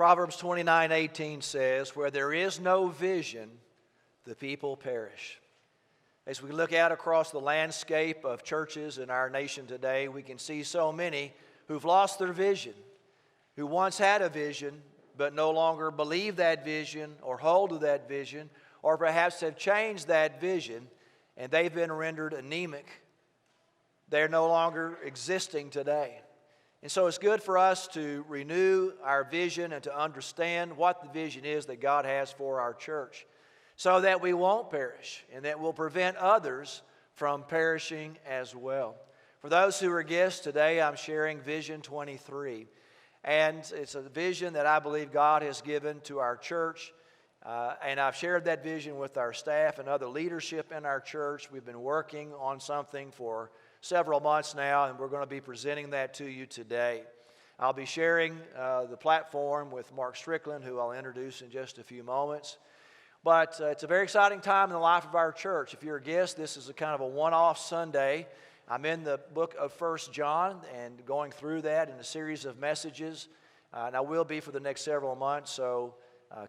Proverbs 29:18 says, "Where there is no vision, the people perish." As we look out across the landscape of churches in our nation today, we can see so many who've lost their vision, who once had a vision but no longer believe that vision or hold to that vision, or perhaps have changed that vision and they've been rendered anemic. They're no longer existing today. And so it's good for us to renew our vision and to understand what the vision is that God has for our church, so that we won't perish and that will prevent others from perishing as well. For those who are guests today, I'm sharing Vision 23. And it's a vision that I believe God has given to our church. And I've shared that vision with our staff and other leadership in our church. We've been working on something for several months now, and we're going to be presenting that to you today. I'll be sharing the platform with Mark Strickland, who I'll introduce in just a few moments. But it's a very exciting time in the life of our church. If you're a guest, this is a kind of a one-off Sunday. I'm in the book of 1 John and going through that in a series of messages. And I will be for the next several months, so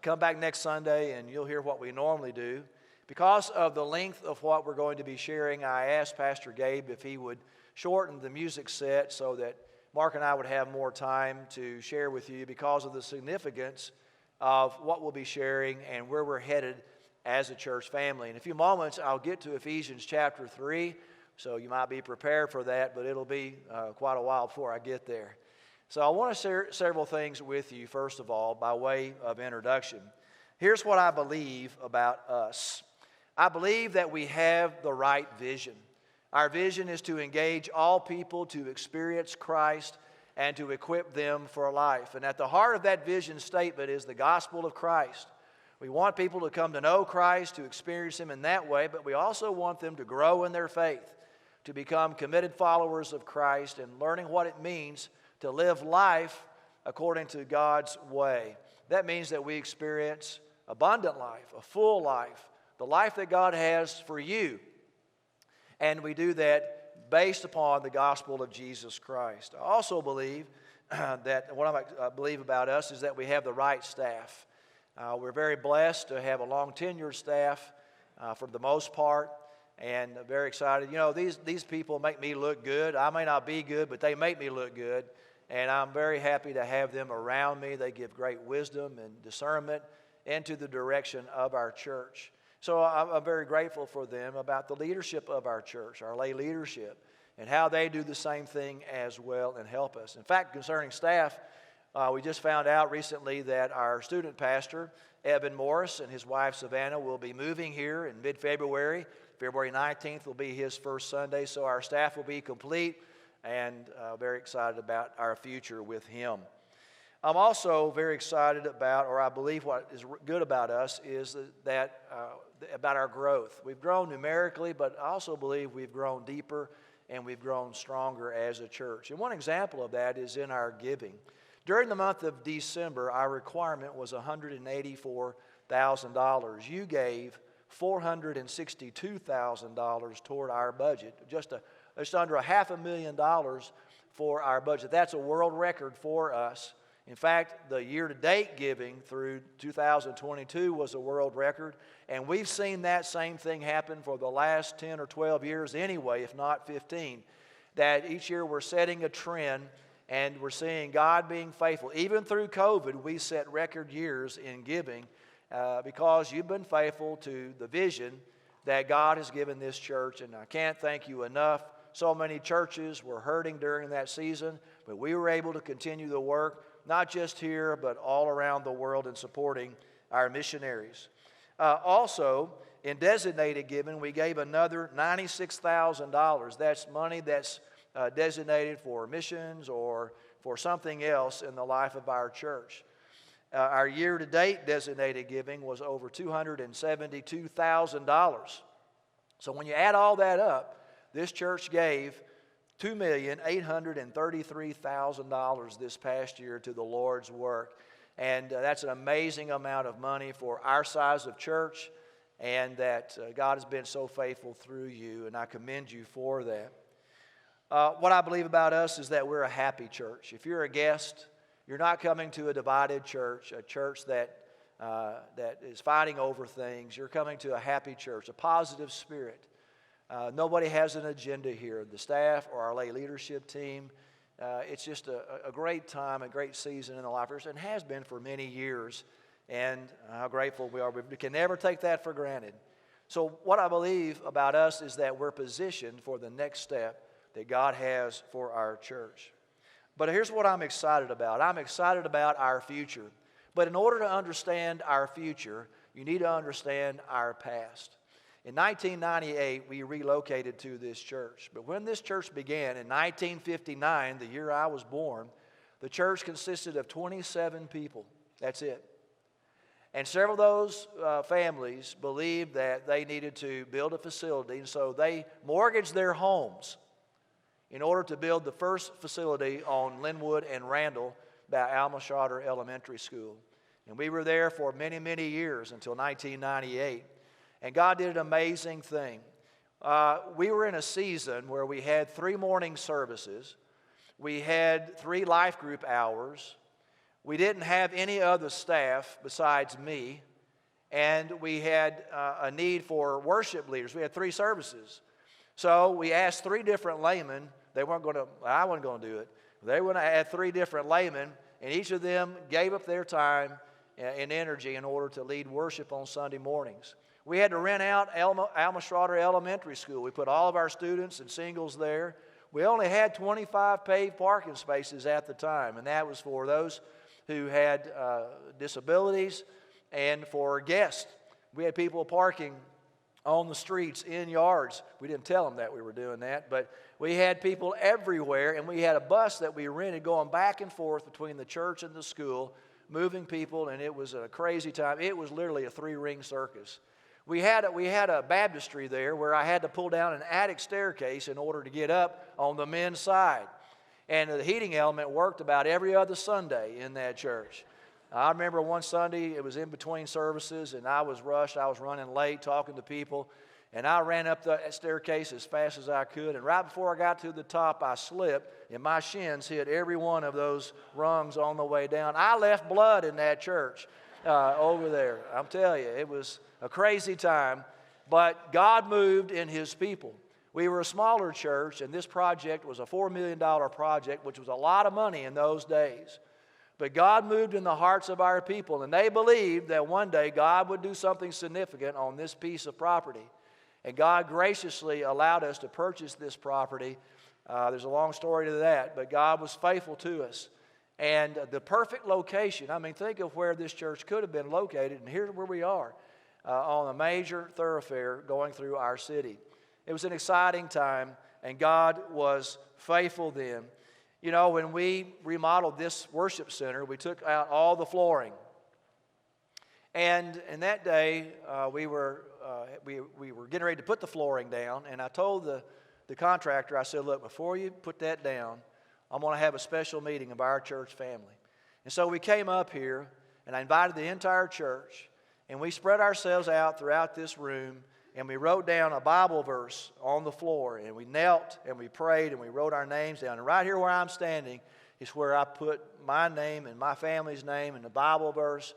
come back next Sunday and you'll hear what we normally do. Because of the length of what we're going to be sharing, I asked Pastor Gabe if he would shorten the music set so that Mark and I would have more time to share with you because of the significance of what we'll be sharing and where we're headed as a church family. In a few moments, I'll get to Ephesians chapter 3, so you might be prepared for that, but it'll be quite a while before I get there. So I want to share several things with you, first of all, by way of introduction. Here's what I believe about us. I believe that we have the right vision. Our vision is to engage all people to experience Christ and to equip them for life. And at the heart of that vision statement is the gospel of Christ. We want people to come to know Christ, to experience Him in that way, but we also want them to grow in their faith, to become committed followers of Christ and learning what it means to live life according to God's way. That means that we experience abundant life, a full life, the life that God has for you. And we do that based upon the gospel of Jesus Christ. I also believe that what I believe about us is that we have the right staff. We're very blessed to have a long tenured staff for the most part, and very excited. You know, these people make me look good. I may not be good, but they make me look good, and I'm very happy to have them around me. They give great wisdom and discernment into the direction of our church. So I'm very grateful for them, about the leadership of our church, our lay leadership, and how they do the same thing as well and help us. In fact, concerning staff, we just found out recently that our student pastor, Evan Morris, and his wife, Savannah, will be moving here in mid-February. February 19th will be his first Sunday, so our staff will be complete, and very excited about our future with him. I'm also very excited about, or I believe what is good about us is that about our growth. We've grown numerically, but I also believe we've grown deeper and we've grown stronger as a church. And one example of that is in our giving. During the month of December, our requirement was $184,000. You gave $462,000 toward our budget, just under $500,000 for our budget. That's a world record for us. In fact, the year-to-date giving through 2022 was a world record, and we've seen that same thing happen for the last 10 or 12 years anyway, if not 15, that each year we're setting a trend, and we're seeing God being faithful. Even through COVID, we set record years in giving because you've been faithful to the vision that God has given this church, and I can't thank you enough. So many churches were hurting during that season, but we were able to continue the work, not just here, but all around the world in supporting our missionaries. Also, in designated giving, we gave another $96,000. That's money that's designated for missions or for something else in the life of our church. Our year-to-date designated giving was over $272,000. So when you add all that up, this church gave $2,833,000 this past year to the Lord's work. And that's an amazing amount of money for our size of church, and that God has been so faithful through you, and I commend you for that. What I believe about us is that we're a happy church. If you're a guest, You're not coming to a divided church, a church that is fighting over things. You're coming to a happy church, a positive spirit. Nobody has an agenda here. The staff or our lay leadership team, it's just a great time, a great season in the life of us, and has been for many years. And how grateful we are. We can never take that for granted. So what I believe about us is that we're positioned for the next step that God has for our church. But here's what I'm excited about. I'm excited about our future. But in order to understand our future, you need to understand our past. In 1998, we relocated to this church. But when this church began in 1959, the year I was born, the church consisted of 27 people. That's it. And several of those families believed that they needed to build a facility, and so they mortgaged their homes in order to build the first facility on Linwood and Randall by Alma Schroeder Elementary School. And we were there for many, many years until 1998. And God did an amazing thing. We were in a season where we had 3 morning services. We had 3 life group hours. We didn't have any other staff besides me, and we had a need for worship leaders. We had 3 services. So we asked 3 different laymen. I wasn't going to do it. They went and had 3 different laymen, and each of them gave up their time and energy in order to lead worship on Sunday mornings. We had to rent out Alma Schroeder Elementary School. We put all of our students and singles there. We only had 25 paved parking spaces at the time, and that was for those who had disabilities and for guests. We had people parking on the streets, in yards. We didn't tell them that we were doing that, but we had people everywhere, and we had a bus that we rented going back and forth between the church and the school, moving people, and it was a crazy time. It was literally a 3-ring circus. We had a baptistry there where I had to pull down an attic staircase in order to get up on the men's side. And the heating element worked about every other Sunday in that church. I remember one Sunday, it was in between services, and I was rushed. I was running late, talking to people, and I ran up the staircase as fast as I could. And right before I got to the top, I slipped, and my shins hit every one of those rungs on the way down. I left blood in that church over there. I'm telling you, it was a crazy time, but God moved in His people. We were a smaller church, and this project was a $4 million project, which was a lot of money in those days. But God moved in the hearts of our people, and they believed that one day God would do something significant on this piece of property. And God graciously allowed us to purchase this property. There's a long story to that, but God was faithful to us. And the perfect location, I mean, think of where this church could have been located, and here's where we are, on a major thoroughfare going through our city. It was an exciting time, and God was faithful then. You know, when we remodeled this worship center, we took out all the flooring. And in that day, we were getting ready to put the flooring down, and I told the contractor, I said, look, before you put that down, I'm going to have a special meeting of our church family. And so we came up here, and I invited the entire church, and we spread ourselves out throughout this room, and we wrote down a Bible verse on the floor, and we knelt, and we prayed, and we wrote our names down. And right here where I'm standing is where I put my name and my family's name and the Bible verse,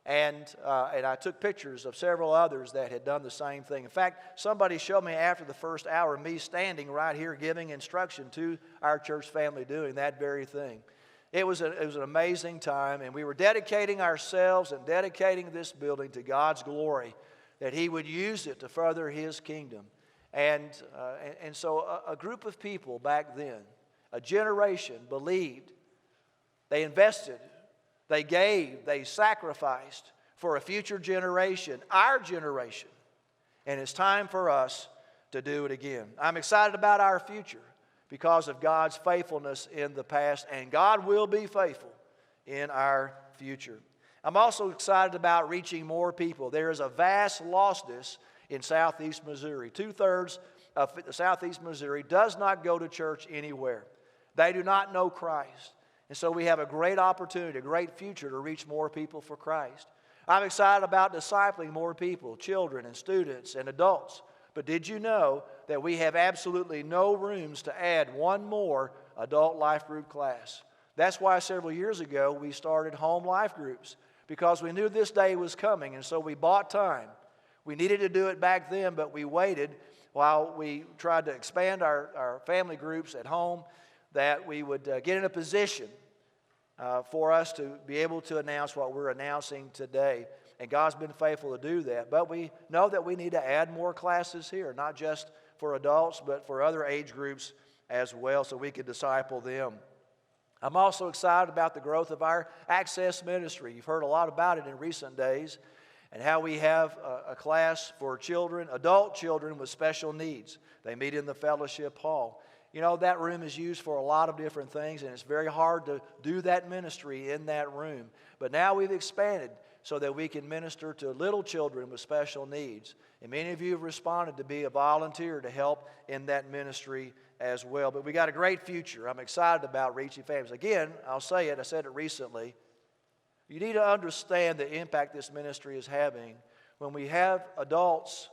and I took pictures of several others that had done the same thing. In fact, somebody showed me after the first hour me standing right here giving instruction to our church family doing that very thing. It was an amazing time, and we were dedicating ourselves and dedicating this building to God's glory, that He would use it to further His kingdom. And so a group of people back then, a generation, believed. They invested, they gave, they sacrificed for a future generation, our generation. And it's time for us to do it again. I'm excited about our future because of God's faithfulness in the past, and God will be faithful in our future. I'm also excited about reaching more people. There is a vast lostness in southeast Missouri. 2/3 of southeast Missouri does not go to church anywhere. They do not know Christ. And so we have a great opportunity, a great future to reach more people for Christ. I'm excited about discipling more people, children and students and adults. But did you know that we have absolutely no rooms to add one more adult life group class? That's why several years ago we started home life groups, because we knew this day was coming, and so we bought time. We needed to do it back then, but we waited while we tried to expand our family groups at home, that we would get in a position for us to be able to announce what we're announcing today. And God's been faithful to do that. But we know that we need to add more classes here, not just for adults, but for other age groups as well, so we can disciple them. I'm also excited about the growth of our Access Ministry. You've heard a lot about it in recent days, and how we have a class for children, adult children with special needs. They meet in the fellowship hall. You know, that room is used for a lot of different things, and it's very hard to do that ministry in that room. But now we've expanded so that we can minister to little children with special needs. And many of you have responded to be a volunteer to help in that ministry as well. But we got a great future. I'm excited about reaching families. Again, I'll say it, I said it recently. You need to understand the impact this ministry is having when we have adults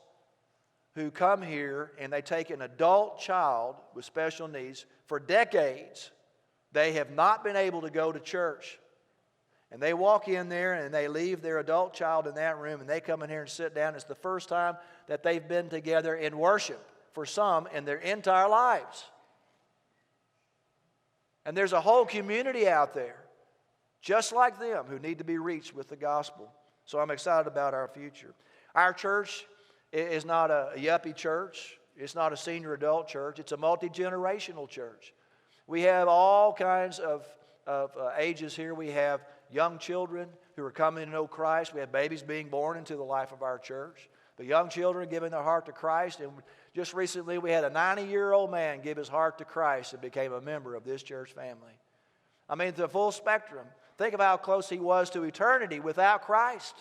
who come here and they take an adult child with special needs. For decades, they have not been able to go to church. And they walk in there and they leave their adult child in that room, and they come in here and sit down. It's the first time that they've been together in worship for some in their entire lives. And there's a whole community out there just like them who need to be reached with the gospel. So I'm excited about our future. Our church is not a yuppie church. It's not a senior adult church. It's a multi-generational church. We have all kinds of ages here. We have young children who are coming to know Christ. We have babies being born into the life of our church. The young children giving their heart to Christ. And just recently we had a 90-year-old man give his heart to Christ and became a member of this church family. I mean, the full spectrum. Think of how close he was to eternity without Christ.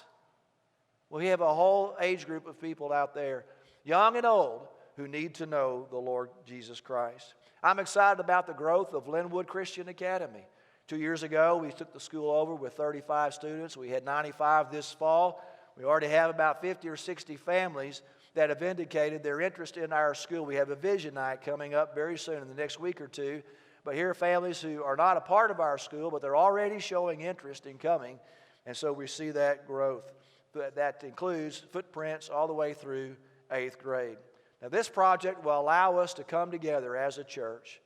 Well, we have a whole age group of people out there, young and old, who need to know the Lord Jesus Christ. I'm excited about the growth of Linwood Christian Academy. 2 years ago, we took the school over with 35 students. We had 95 this fall. We already have about 50 or 60 families that have indicated their interest in our school. We have a vision night coming up very soon in the next week or two. But here are families who are not a part of our school, but they're already showing interest in coming. And so we see that growth. That includes footprints all the way through 8th grade. Now, this project will allow us to come together as a church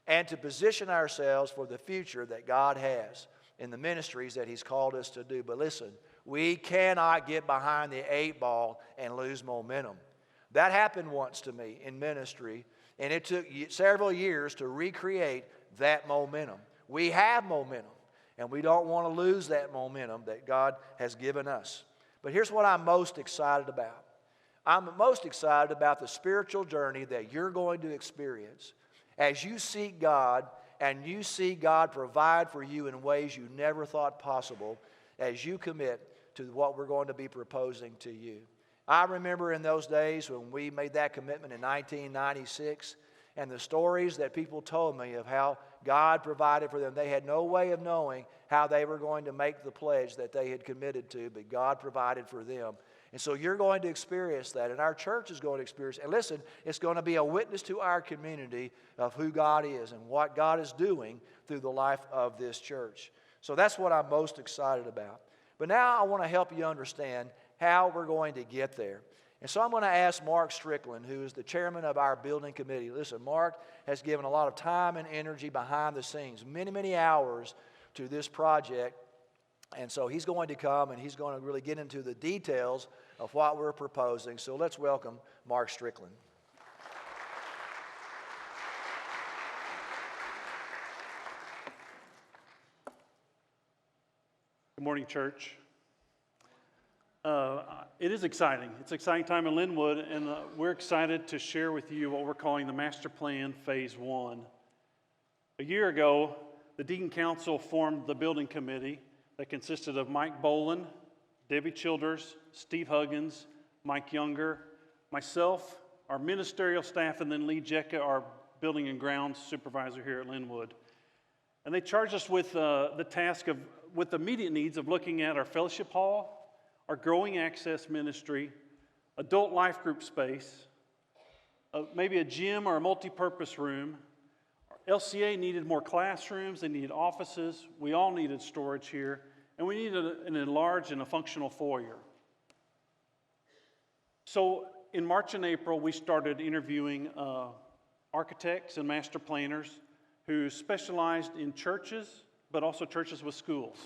and to position ourselves for the future that God has in the ministries that He's called us to do. But listen, we cannot get behind the 8 ball and lose momentum. That happened once to me in ministry, and it took several years to recreate that momentum. We have momentum, and we don't want to lose that momentum that God has given us. But here's what I'm most excited about. I'm most excited about the spiritual journey that you're going to experience as you seek God and you see God provide for you in ways you never thought possible as you commit to what we're going to be proposing to you. I remember in those days when we made that commitment in 1996, and the stories that people told me of how God provided for them. They had no way of knowing how they were going to make the pledge that they had committed to, but God provided for them. And so you're going to experience that, and our church is going to experience it. And listen, it's going to be a witness to our community of who God is and what God is doing through the life of this church. So that's what I'm most excited about. But now I want to help you understand how we're going to get there. And so I'm going to ask Mark Strickland, who is the chairman of our building committee. Listen, Mark has given a lot of time and energy behind the scenes, many, many hours to this project. And so he's going to come and he's going to really get into the details of what we're proposing. So let's welcome Mark Strickland. Good morning, church. It is exciting. It's an exciting time in Linwood, and we're excited to share with you what we're calling the Master Plan Phase 1. A year ago, the Deacon Council formed the building committee that consisted of Mike Boland, Debbie Childers, Steve Huggins, Mike Younger, myself, our ministerial staff, and then Lee Jecka, our building and grounds supervisor here at Linwood. And they charged us with the task of, with the immediate needs of looking at our fellowship hall, our growing access ministry, adult life group space, maybe a gym or a multi-purpose room, LCA needed more classrooms, they needed offices, we all needed storage here, and we needed an enlarged and a functional foyer. So in March and April, we started interviewing architects and master planners who specialized in churches, but also churches with schools.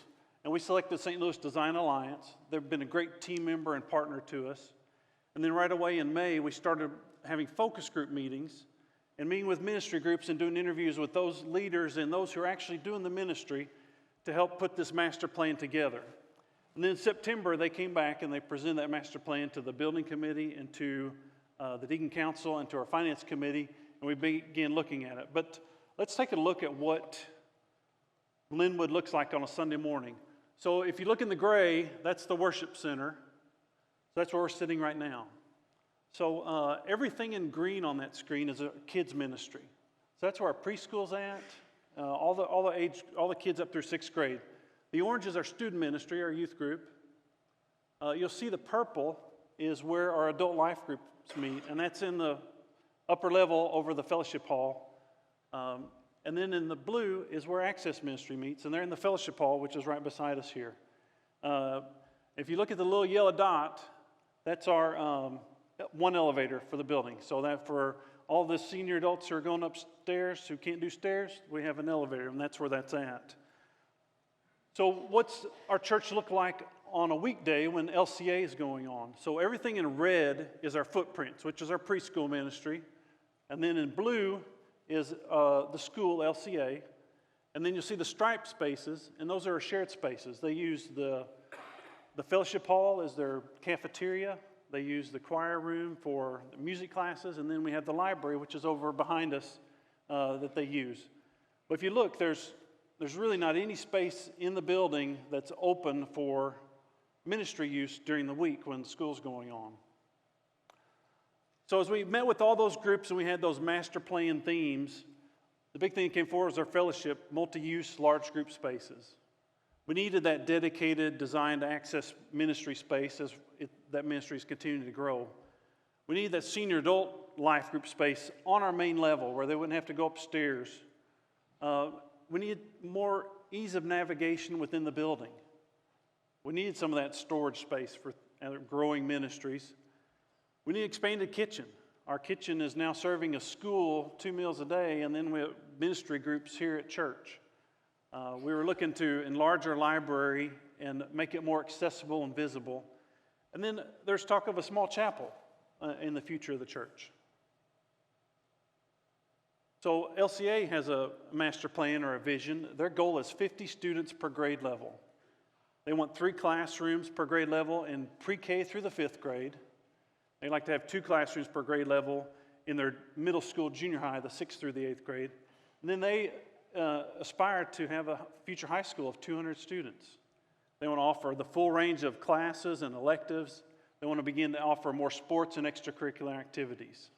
And we selected St. Louis Design Alliance. They've been a great team member and partner to us. And then right away in May, we started having focus group meetings and meeting with ministry groups and doing interviews with those leaders and those who are actually doing the ministry to help put this master plan together. And then in September, they came back and they presented that master plan to the building committee and to the deacon council and to our finance committee, and we began looking at it. But let's take a look at what Linwood looks like on a Sunday morning. So if you look in the gray, that's the worship center. That's where we're sitting right now. So everything in green on that screen is a kids ministry. So that's where our preschool's at. All the kids up through 6th grade. The orange is our student ministry, our youth group. You'll see the purple is where our adult life groups meet, and that's in the upper level over the fellowship hall. And then in the blue is where Access Ministry meets, and they're in the fellowship hall, which is right beside us here. If you look at the little yellow dot, that's our one elevator for the building. So that for all the senior adults who are going upstairs who can't do stairs, we have an elevator, and that's where that's at. So what's our church look like on a weekday when LCA is going on? So everything in red is our footprints, which is our preschool ministry. And then in blue is the school, LCA. And then you'll see the striped spaces, and those are our shared spaces. They use the fellowship hall as their cafeteria. They use the choir room for music classes, and then we have the library, which is over behind us, that they use. But if you look, there's really not any space in the building that's open for ministry use during the week when school's going on. So as we met with all those groups and we had those master plan themes, the big thing that came forward was our fellowship, multi-use, large group spaces. We needed that dedicated, designed access ministry space as that ministry is continuing to grow. We needed that senior adult life group space on our main level where they wouldn't have to go upstairs. We needed more ease of navigation within the building. We needed some of that storage space for growing ministries. We need expanded kitchen. Our kitchen is now serving a school 2 meals a day, and then we have ministry groups here at church. We were looking to enlarge our library and make it more accessible and visible. And then there's talk of a small chapel in the future of the church. So LCA has a master plan or a vision. Their goal is 50 students per grade level. They want 3 classrooms per grade level in pre-K through the 5th grade. They like to have 2 classrooms per grade level in their middle school, junior high, the 6th through the 8th grade. And then they aspire to have a future high school of 200 students. They want to offer the full range of classes and electives. They want to begin to offer more sports and extracurricular activities.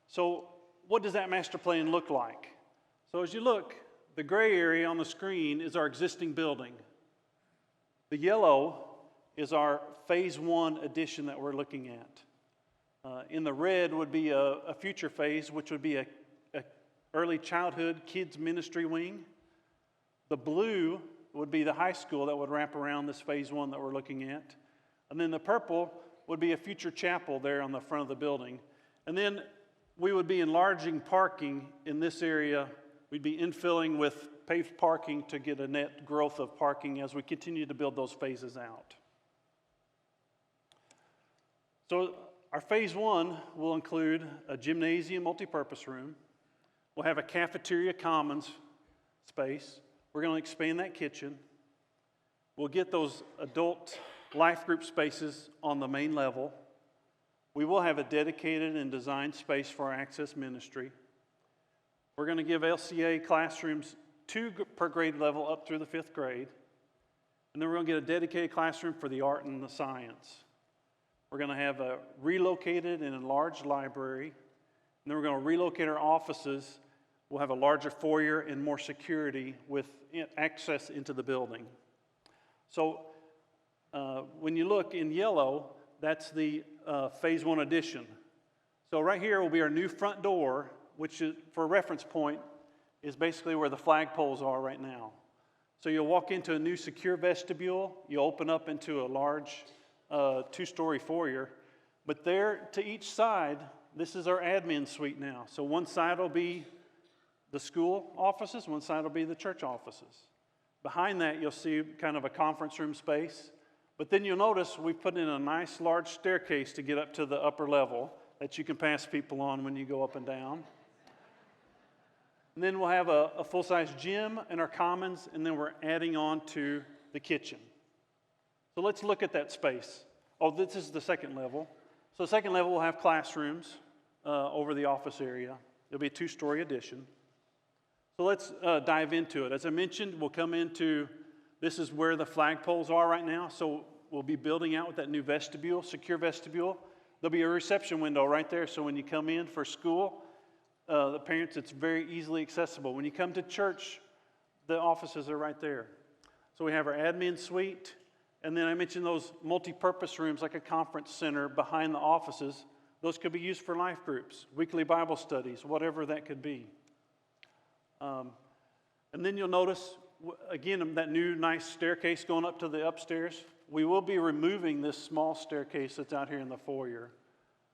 So what does that master plan look like? So as you look, the gray area on the screen is our existing building. The yellow is our phase 1 addition that we're looking at. In the red would be a future phase, which would be a early childhood kids ministry wing. The blue would be the high school that would wrap around this phase 1 that we're looking at. And then the purple would be a future chapel there on the front of the building. And then we would be enlarging parking in this area. We'd be infilling with paved parking to get a net growth of parking as we continue to build those phases out. So our phase 1 will include a gymnasium multipurpose room. We'll have a cafeteria commons space. We're going to expand that kitchen. We'll get those adult life group spaces on the main level. We will have a dedicated and designed space for our access ministry. We're going to give LCA classrooms 2 per grade level up through the 5th grade. And then we're going to get a dedicated classroom for the art and the science. We're going to have a relocated and enlarged library. And then we're going to relocate our offices. We'll have a larger foyer and more security with access into the building. So when you look in yellow, that's the phase 1 addition. So right here will be our new front door which is, for a reference point, is basically where the flagpoles are right now. So you'll walk into a new secure vestibule. You'll open up into a large two-story foyer. But there to each side, this is our admin suite now. So one side will be the school offices, one side will be the church offices. Behind that, you'll see kind of a conference room space. But then you'll notice we've put in a nice large staircase to get up to the upper level that you can pass people on when you go up and down. And then we'll have a full-size gym in our commons, and then we're adding on to the kitchen. So let's look at that space. Oh, this is the second level. So the second level will have classrooms over the office area. It'll be a two-story addition. So let's dive into it. As I mentioned, we'll come into, this is where the flagpoles are right now. So we'll be building out with that new vestibule, secure vestibule. There'll be a reception window right there. So when you come in for school, the parents, it's very easily accessible. When you come to church, the offices are right there. So we have our admin suite. And then I mentioned those multi-purpose rooms like a conference center behind the offices. Those could be used for life groups, weekly Bible studies, whatever that could be. And then you'll notice, again, that new nice staircase going up to the upstairs. We will be removing this small staircase that's out here in the foyer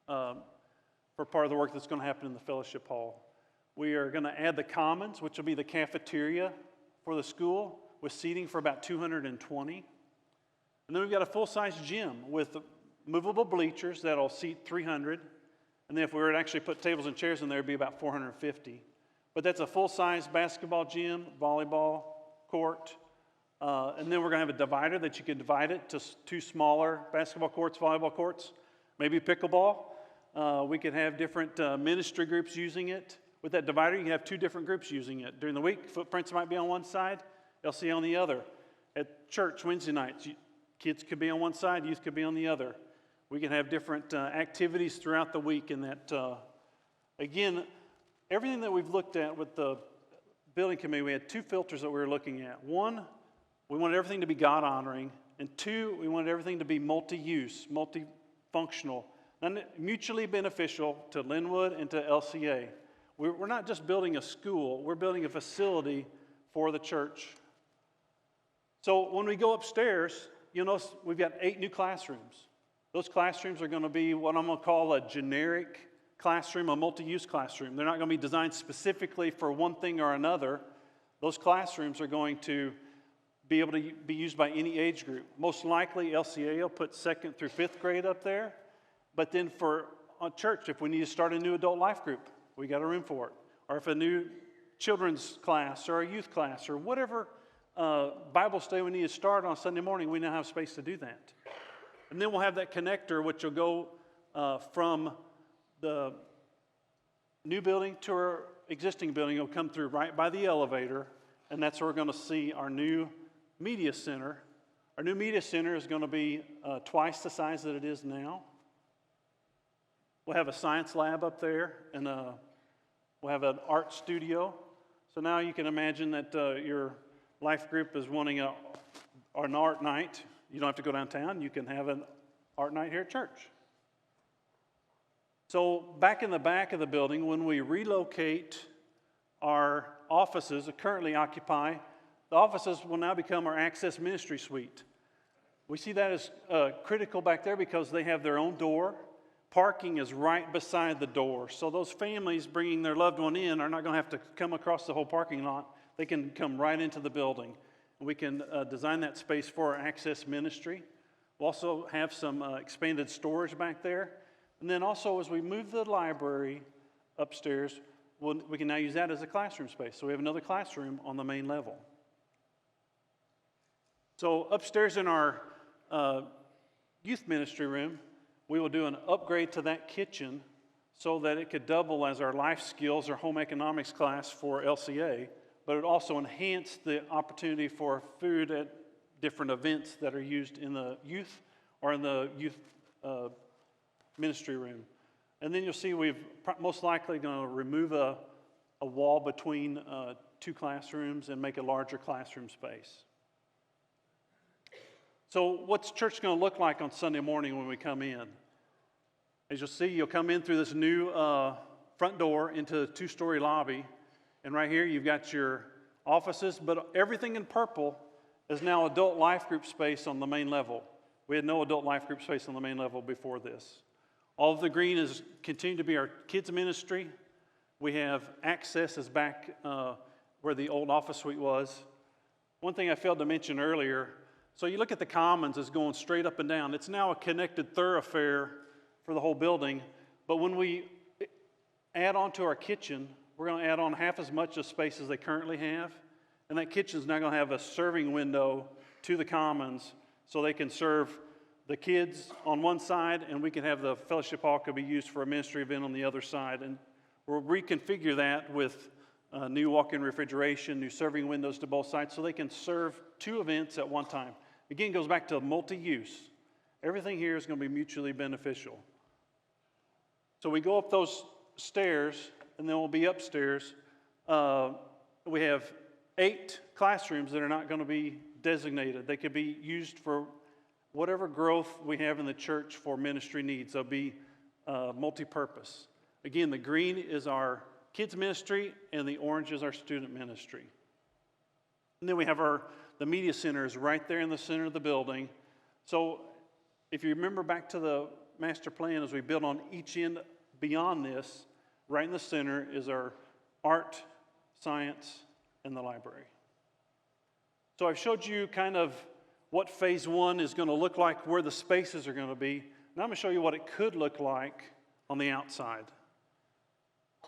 for part of the work that's going to happen in the fellowship hall. We are going to add the commons, which will be the cafeteria for the school, with seating for about 220. And then we've got a full-size gym with movable bleachers that'll seat 300. And then if we were to actually put tables and chairs in there, it'd be about 450. But that's a full-size basketball gym, volleyball court. And then we're going to have a divider that you can divide it to two smaller basketball courts, volleyball courts, maybe pickleball. We could have different ministry groups using it. With that divider, you can have two different groups using it. During the week, Footprints might be on one side, LC on the other. At church, Wednesday nights, kids could be on one side, youth could be on the other. We can have different activities throughout the week in that. Again, everything that we've looked at with the building committee, we had two filters that we were looking at. One, we wanted everything to be God-honoring. And two, we wanted everything to be multi-use, multifunctional, and mutually beneficial to Linwood and to LCA. We're not just building a school, we're building a facility for the church. So when we go upstairs, you'll notice we've got 8 new classrooms. Those classrooms are going to be what I'm going to call a generic classroom, a multi-use classroom. They're not going to be designed specifically for one thing or another. Those classrooms are going to be able to be used by any age group. Most likely, LCA will put 2nd through 5th grade up there. But then for a church, if we need to start a new adult life group, we got a room for it. Or if a new children's class or a youth class or whatever Bible study we need to start on Sunday morning, we now have space to do that. And then we'll have that connector, which will go from the new building to our existing building. It'll come through right by the elevator, and that's where we're going to see our new media center. Our new media center is going to be twice the size that it is now. We'll have a science lab up there, and we'll have an art studio. So now you can imagine that your life group is wanting an art night. You don't have to go downtown. You can have an art night here at church. So back in the back of the building, when we relocate our offices that currently occupy, the offices will now become our Access Ministry Suite. We see that as critical back there because they have their own door. Parking is right beside the door. So those families bringing their loved one in are not going to have to come across the whole parking lot. They can come right into the building. We can design that space for our Access Ministry. We'll also have some expanded storage back there. And then also as we move the library upstairs, we can now use that as a classroom space. So we have another classroom on the main level. So upstairs in our youth ministry room, we will do an upgrade to that kitchen so that it could double as our life skills or home economics class for LCA, but it also enhance the opportunity for food at different events that are used in the youth or in the youth ministry room. And then you'll see we've most likely going to remove a wall between 2 classrooms and make a larger classroom space. So what's church going to look like on Sunday morning when we come in? As you'll see, you'll come in through this new front door into a two-story lobby. And right here you've got your offices, but everything in purple is now adult life group space on the main level. We had no adult life group space on the main level before this. All of the green is continued to be our kids ministry. We have access is back where the old office suite was. One thing I failed to mention earlier, so you look at the commons as going straight up and down. It's now a connected thoroughfare for the whole building, but when we add on to our kitchen, we're going to add on half as much of space as they currently have, and that kitchen is now going to have a serving window to the commons so they can serve the kids on one side, and we can have the fellowship hall could be used for a ministry event on the other side. And we'll reconfigure that with new walk-in refrigeration, new serving windows to both sides so they can serve two events at one time. Again, it goes back to multi-use. Everything here is going to be mutually beneficial. So we go up those stairs, and then we'll be upstairs. We have 8 classrooms that are not going to be designated. They could be used for whatever growth we have in the church for ministry needs. They'll be multi-purpose. Again, the green is our kids ministry, and the orange is our student ministry. And then we have the media center is right there in the center of the building. So if you remember back to the master plan, as we build on each end beyond this, right in the center is our art, science, and the library. So I've showed you kind of what phase 1 is going to look like, where the spaces are going to be. Now I'm going to show you what it could look like on the outside.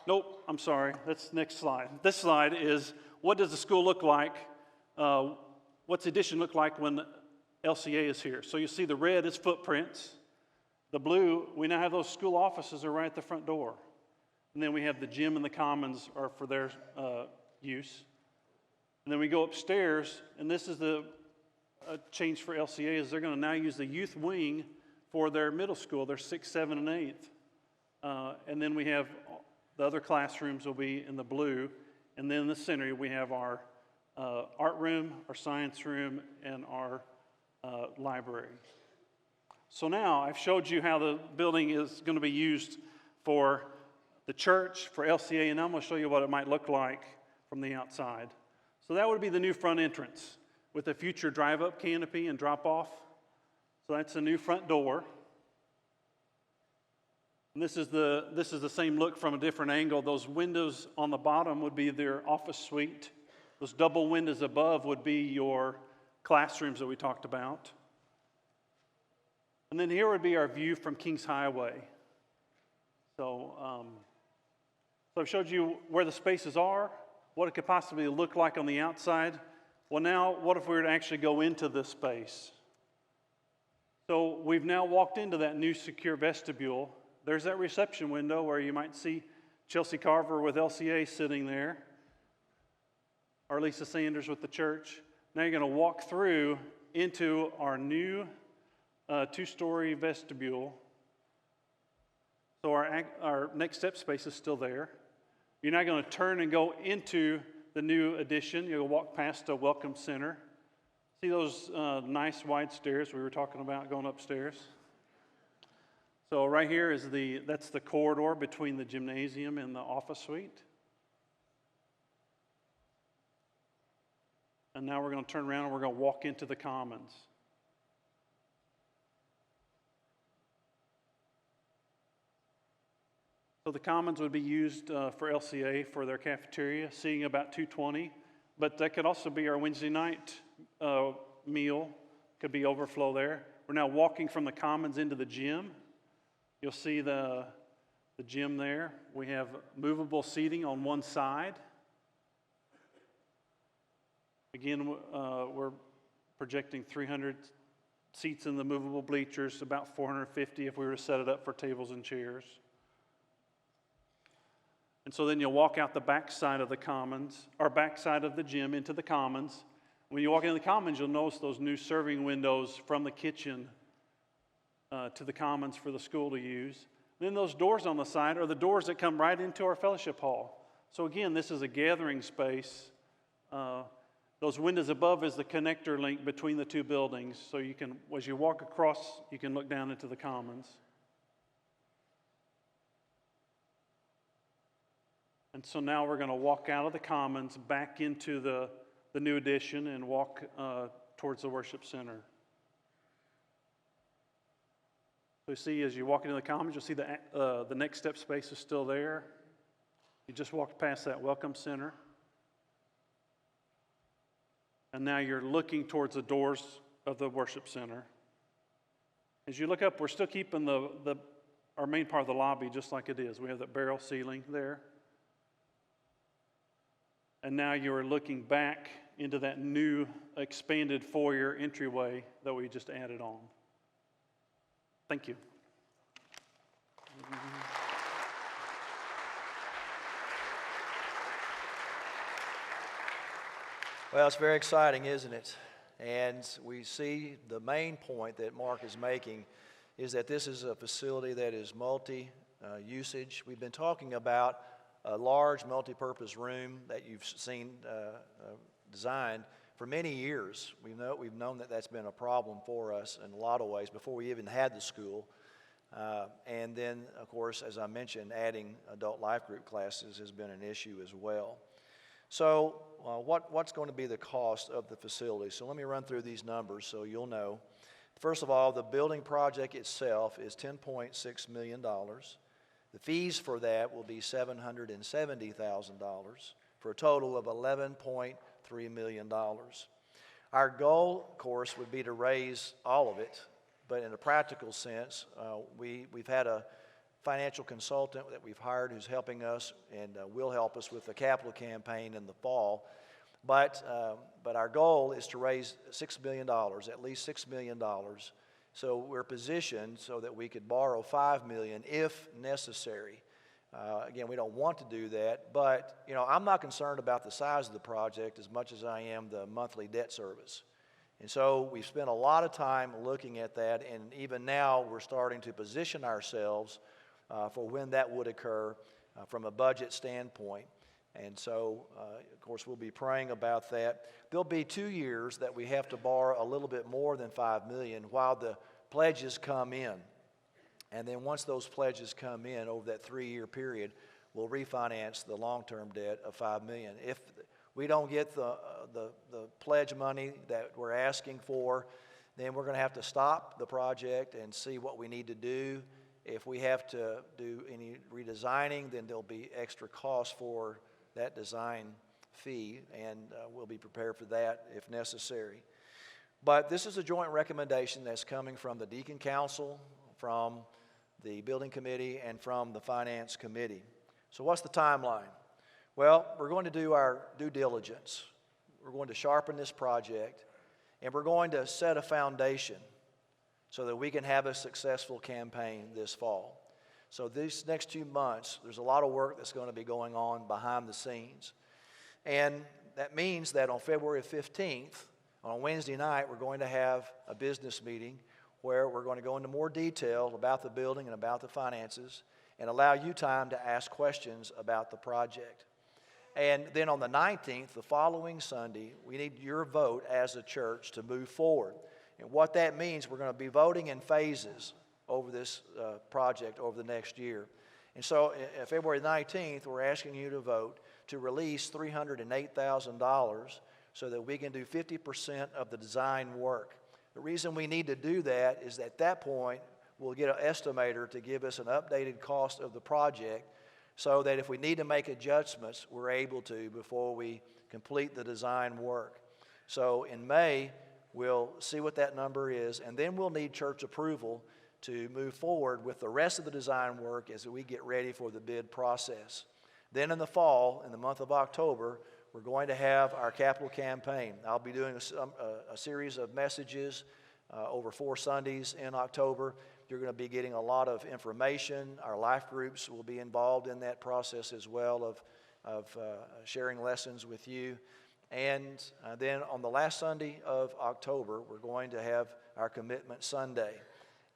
Nope, I'm sorry. That's the next slide. This slide is, what does the school look like? What's the addition look like when LCA is here? So you see the red is footprints. The blue, we now have those school offices are right at the front door. And then we have the gym and the commons are for their use. And then we go upstairs, and this is the change for LCA, is they're going to now use the youth wing for their middle school, their 6th, 7th, and 8th. And then we have the other classrooms will be in the blue. And then in the center, we have our art room, our science room, and our library. So now I've showed you how the building is going to be used for the church, for LCA, and now I'm going to show you what it might look like from the outside. So that would be the new front entrance with a future drive-up canopy and drop-off. So that's the new front door. And this is the same look from a different angle. Those windows on the bottom would be their office suite. Those double windows above would be your classrooms that we talked about. And then here would be our view from Kings Highway. So I've showed you where the spaces are, what it could possibly look like on the outside. Well, now, what if we were to actually go into this space? So we've now walked into that new secure vestibule. There's that reception window where you might see Chelsea Carver with LCA sitting there, or Lisa Sanders with the church. Now you're going to walk through into our new 2-story vestibule. So our next step space is still there. You're now going to turn and go into the new addition. You'll walk past a welcome center. See those nice wide stairs we were talking about going upstairs? So right here is that's the corridor between the gymnasium and the office suite. And now we're going to turn around and we're going to walk into the commons. So the commons would be used for LCA for their cafeteria, seating about 220. But that could also be our Wednesday night meal. Could be overflow there. We're now walking from the commons into the gym. You'll see the gym there. We have movable seating on one side. Again, we're projecting 300 seats in the movable bleachers, about 450 if we were to set it up for tables and chairs. And so then you'll walk out the back side of the commons, or back side of the gym into the commons. When you walk into the commons, you'll notice those new serving windows from the kitchen to the commons for the school to use. And then those doors on the side are the doors that come right into our fellowship hall. So again, this is a gathering space. Those windows above is the connector link between the two buildings. So you can, as you walk across, you can look down into the commons. And so now we're going to walk out of the Commons back into the new addition and walk towards the worship center. So you see, as you walk into the Commons, you'll see the Next Step space is still there. You just walked past that Welcome Center. And now you're looking towards the doors of the worship center. As you look up, we're still keeping our main part of the lobby just like it is. We have that barrel ceiling there. And now you're looking back into that new expanded foyer entryway that we just added on. Thank you. Well, it's very exciting, isn't it? And we see the main point that Mark is making is that this is a facility that is multi-usage. We've been talking about a large multi-purpose room that you've seen designed for many years. We've known that that's been a problem for us in a lot of ways before we even had the school. And then, of course, as I mentioned, adding adult life group classes has been an issue as well. So what's going to be the cost of the facility? So let me run through these numbers so you'll know. First of all, the building project itself is $10.6 million. The fees for that will be $770,000 for a total of $11.3 million. Our goal, of course, would be to raise all of it, but in a practical sense, we've had a financial consultant that we've hired who's helping us and will help us with the capital campaign in the fall. But our goal is to raise $6 million, at least $6 million. So we're positioned so that we could borrow $5 million if necessary. Again, we don't want to do that, but I'm not concerned about the size of the project as much as I am the monthly debt service. And so we've spent a lot of time looking at that, and even now we're starting to position ourselves for when that would occur from a budget standpoint. And so, of course, we'll be praying about that. There'll be 2 years that we have to borrow a little bit more than $5 million while the pledges come in. And then once those pledges come in over that 3-year period, we'll refinance the long-term debt of $5 million. If we don't get the pledge money that we're asking for, then we're going to have to stop the project and see what we need to do. If we have to do any redesigning, then there'll be extra costs for that design fee, and we'll be prepared for that if necessary. But this is a joint recommendation that's coming from the Deacon Council, from the Building Committee, and from the Finance Committee. So what's the timeline? Well, we're going to do our due diligence. We're going to sharpen this project, and we're going to set a foundation so that we can have a successful campaign this fall. So these next 2 months, there's a lot of work that's going to be going on behind the scenes. And that means that on February 15th, on Wednesday night, we're going to have a business meeting where we're going to go into more detail about the building and about the finances and allow you time to ask questions about the project. And then on the 19th, the following Sunday, we need your vote as a church to move forward. And what that means, we're going to be voting in phases over this project over the next year. And so February 19th, we're asking you to vote to release $308,000 so that we can do 50% of the design work. The reason we need to do that is at that point, we'll get an estimator to give us an updated cost of the project so that if we need to make adjustments, we're able to before we complete the design work. So in May, we'll see what that number is, and then we'll need church approval to move forward with the rest of the design work as we get ready for the bid process. Then in the fall, in the month of October, we're going to have our capital campaign. I'll be doing a series of messages over 4 Sundays in October. You're going to be getting a lot of information. Our life groups will be involved in that process as well of sharing lessons with you. And then on the last Sunday of October, we're going to have our Commitment Sunday.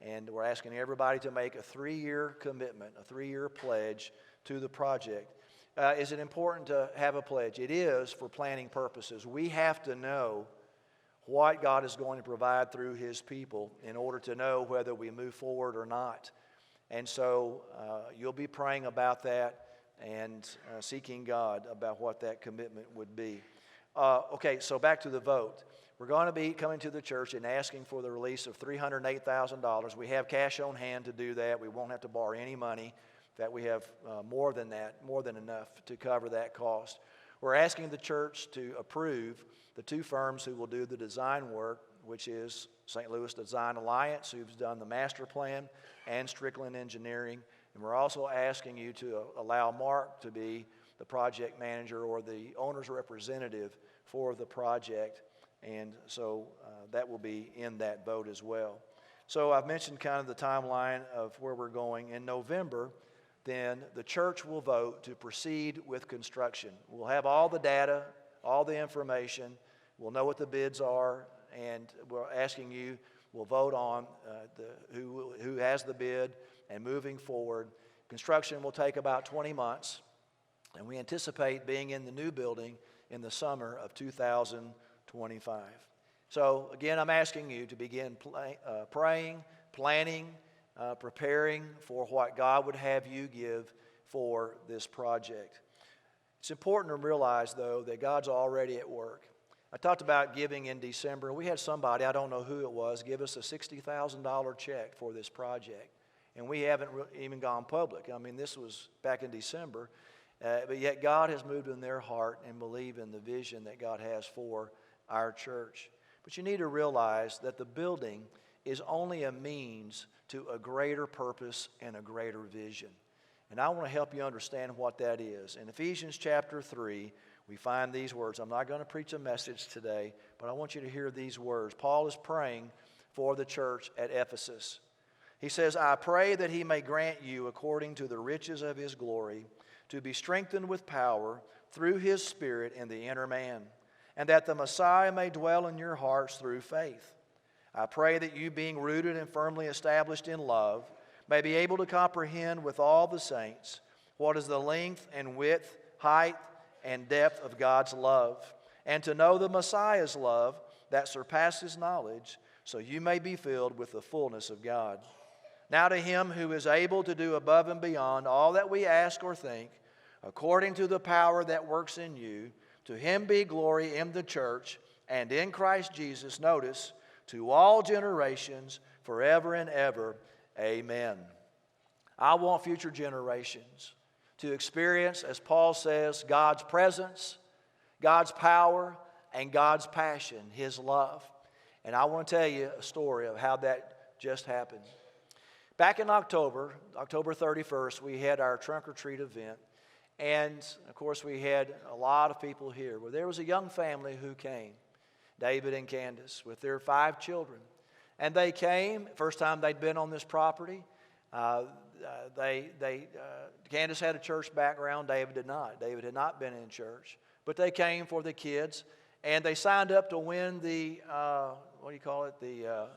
And we're asking everybody to make a 3-year commitment, a 3-year pledge to the project. Is it important to have a pledge? It is for planning purposes. We have to know what God is going to provide through His people in order to know whether we move forward or not. And so you'll be praying about that. and seeking God about what that commitment would be. Okay, so back to the vote. We're going to be coming to the church and asking for the release of $308,000. We have cash on hand to do that. We won't have to borrow any money. In fact, we have more than that, more than enough to cover that cost. We're asking the church to approve the two firms who will do the design work, which is St. Louis Design Alliance, who's done the master plan, and Strickland Engineering. And we're also asking you to allow Mark to be the project manager or the owner's representative for the project. And so that will be in that vote as well. So I've mentioned kind of the timeline of where we're going. In November, then the church will vote to proceed with construction. We'll have all the data, all the information. We'll know what the bids are, and we're asking you, we'll vote on who has the bid and moving forward. Construction will take about 20 months, and we anticipate being in the new building in the summer of 2025. So again, I'm asking you to begin praying, planning, preparing for what God would have you give for this project. It's important to realize, though, that God's already at work. I talked about giving in December. We had somebody, I don't know who it was, give us a $60,000 check for this project. And we haven't even gone public. I mean, this was back in December. But yet God has moved in their heart and believe in the vision that God has for our church. But you need to realize that the building is only a means to a greater purpose and a greater vision. And I want to help you understand what that is. In Ephesians chapter 3, we find these words. I'm not going to preach a message today, but I want you to hear these words. Paul is praying for the church at Ephesus. He says, I pray that he may grant you, according to the riches of his glory, to be strengthened with power through his Spirit in the inner man, and that the Messiah may dwell in your hearts through faith. I pray that you, being rooted and firmly established in love, may be able to comprehend with all the saints what is the length and width, height, and depth of God's love, and to know the Messiah's love that surpasses knowledge, so you may be filled with the fullness of God. Now to him who is able to do above and beyond all that we ask or think, according to the power that works in you, to him be glory in the church and in Christ Jesus, notice, to all generations, forever and ever. Amen. I want future generations to experience, as Paul says, God's presence, God's power, and God's passion, his love. And I want to tell you a story of how that just happened. Back in October 31st, we had our trunk or treat event. And, of course, we had a lot of people here. Well, there was a young family who came, David and Candace, with their 5 children. And they came, first time they'd been on this property. Candace had a church background, David did not. David had not been in church. But they came for the kids, and they signed up to win the, the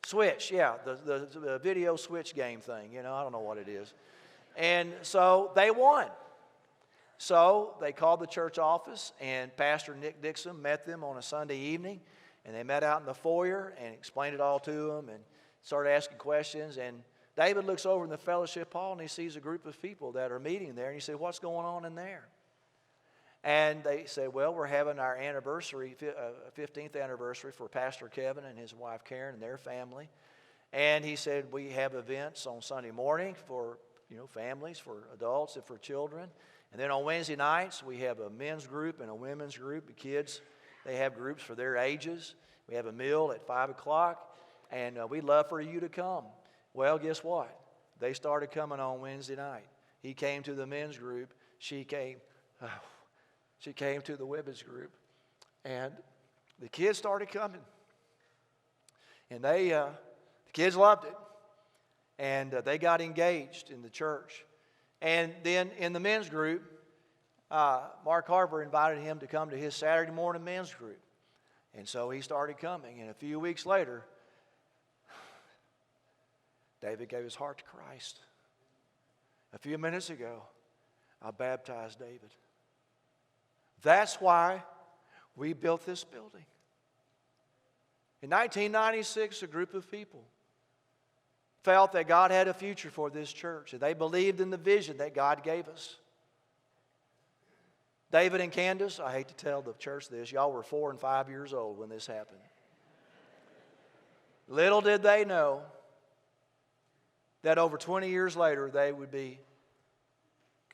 Switch, yeah, the video Switch game thing. You know, I don't know what it is. And so they won. So they called the church office, and Pastor Nick Dixon met them on a Sunday evening, and they met out in the foyer and explained it all to them and started asking questions. And David looks over in the fellowship hall, and he sees a group of people that are meeting there, and he said, what's going on in there? And they said, well, we're having our anniversary, 15th anniversary for Pastor Kevin and his wife Karen and their family. And he said, we have events on Sunday morning for families, for adults and for children. And then on Wednesday nights, we have a men's group and a women's group. The kids, they have groups for their ages. We have a meal at 5 o'clock, and we'd love for you to come. Well, guess what? They started coming on Wednesday night. He came to the men's group. She came to the women's group. And the kids started coming. And the kids loved it. And they got engaged in the church. And then in the men's group, Mark Harper invited him to come to his Saturday morning men's group. And so he started coming. And a few weeks later, David gave his heart to Christ. A few minutes ago, I baptized David. That's why we built this building. In 1996, a group of people felt that God had a future for this church, and they believed in the vision that God gave us. David and Candace, I hate to tell the church this, y'all were 4 and 5 years old when this happened. Little did they know that over 20 years later they would be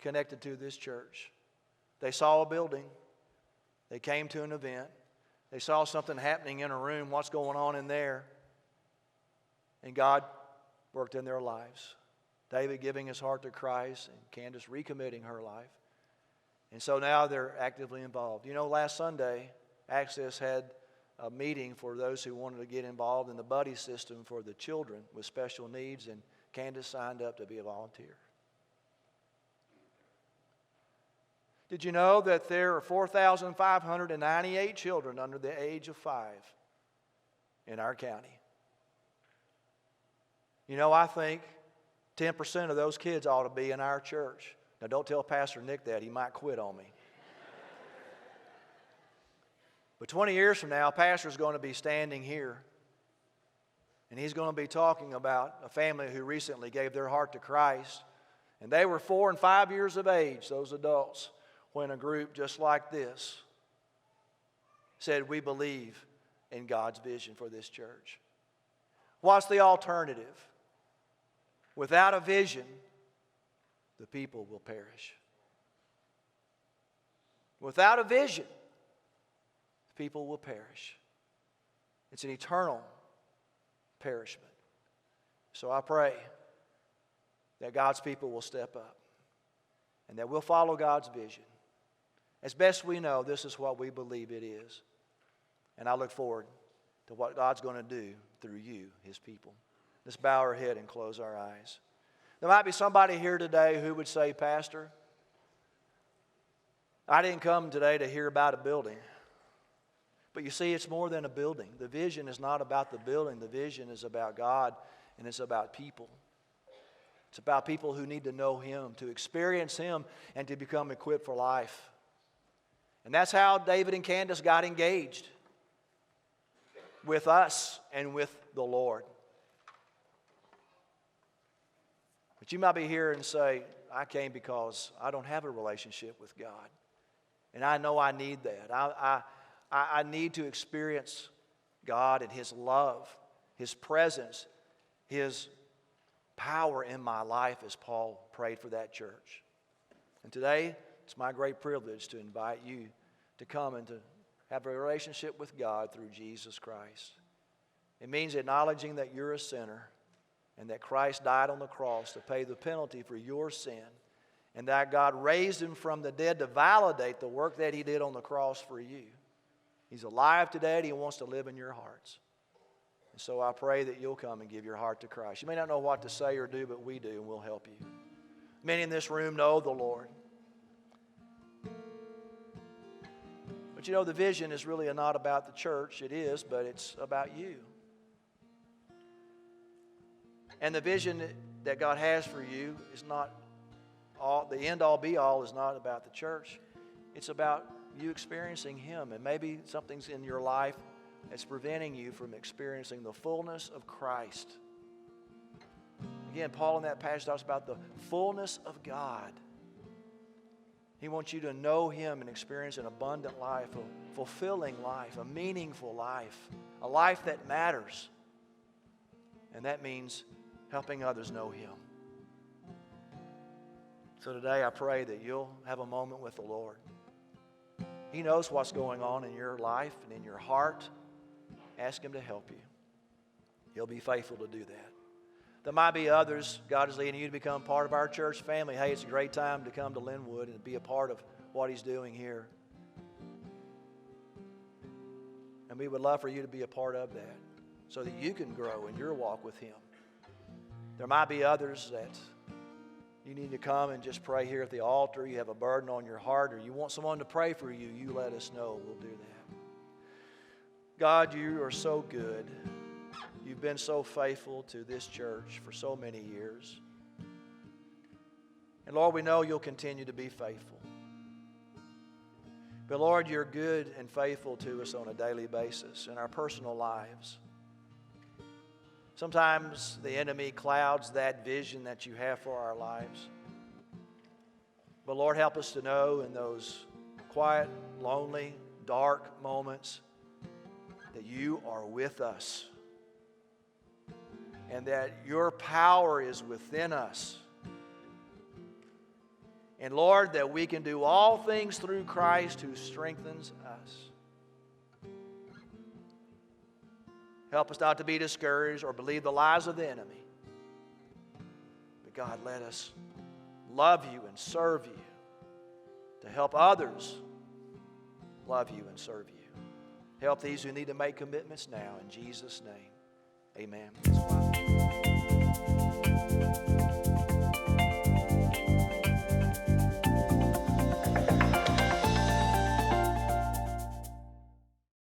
connected to this church. They saw a building. They came to an event. They saw something happening in a room, what's going on in there. And God worked in their lives. David giving his heart to Christ and Candace recommitting her life. And so now they're actively involved. You know, last Sunday, Access had a meeting for those who wanted to get involved in the buddy system for the children with special needs, and Candace signed up to be a volunteer. Did you know that there are 4,598 children under the age of 5 in our county? You know, I think 10% of those kids ought to be in our church. Now, don't tell Pastor Nick that. He might quit on me. But 20 years from now, Pastor's going to be standing here, and he's going to be talking about a family who recently gave their heart to Christ. And they were 4 and 5 years of age, those adults, when a group just like this said, we believe in God's vision for this church. What's the alternative? Without a vision, the people will perish. Without a vision, the people will perish. It's an eternal perishment. So I pray that God's people will step up and that we'll follow God's vision. As best we know, this is what we believe it is. And I look forward to what God's going to do through you, His people. Let's bow our head and close our eyes. There might be somebody here today who would say, Pastor, I didn't come today to hear about a building. But you see, it's more than a building. The vision is not about the building. The vision is about God, and it's about people. It's about people who need to know Him, to experience Him, and to become equipped for life. And that's how David and Candace got engaged with us and with the Lord. But you might be here and say, I came because I don't have a relationship with God. And I know I need that. I need to experience God and His love, His presence, His power in my life as Paul prayed for that church. And today, it's my great privilege to invite you to come and to have a relationship with God through Jesus Christ. It means acknowledging that you're a sinner and that Christ died on the cross to pay the penalty for your sin, and that God raised Him from the dead to validate the work that He did on the cross for you. He's alive today, and He wants to live in your hearts. And so I pray that you'll come and give your heart to Christ. You may not know what to say or do, but we do, and we'll help you. Many in this room know the Lord. But you know, the vision is really not about the church. It is, but it's about you. And the vision that God has for you is not all, the end-all, be-all is not about the church. It's about you experiencing Him. And maybe something's in your life that's preventing you from experiencing the fullness of Christ. Again, Paul in that passage talks about the fullness of God. He wants you to know Him and experience an abundant life, a fulfilling life, a meaningful life, a life that matters. And that means helping others know Him. So today I pray that you'll have a moment with the Lord. He knows what's going on in your life and in your heart. Ask Him to help you. He'll be faithful to do that. There might be others, God is leading you to become part of our church family. Hey, it's a great time to come to Linwood and be a part of what He's doing here. And we would love for you to be a part of that so that you can grow in your walk with Him. There might be others that you need to come and just pray here at the altar. You have a burden on your heart, or you want someone to pray for you, you let us know. We'll do that. God, you are so good. You've been so faithful to this church for so many years. And Lord, we know you'll continue to be faithful. But Lord, you're good and faithful to us on a daily basis in our personal lives. Sometimes the enemy clouds that vision that you have for our lives. But Lord, help us to know in those quiet, lonely, dark moments, that you are with us and that your power is within us. And Lord, that we can do all things through Christ who strengthens us. Help us not to be discouraged or believe the lies of the enemy. But God, let us love you and serve you to help others love you and serve you. Help these who need to make commitments now. In Jesus' name, amen.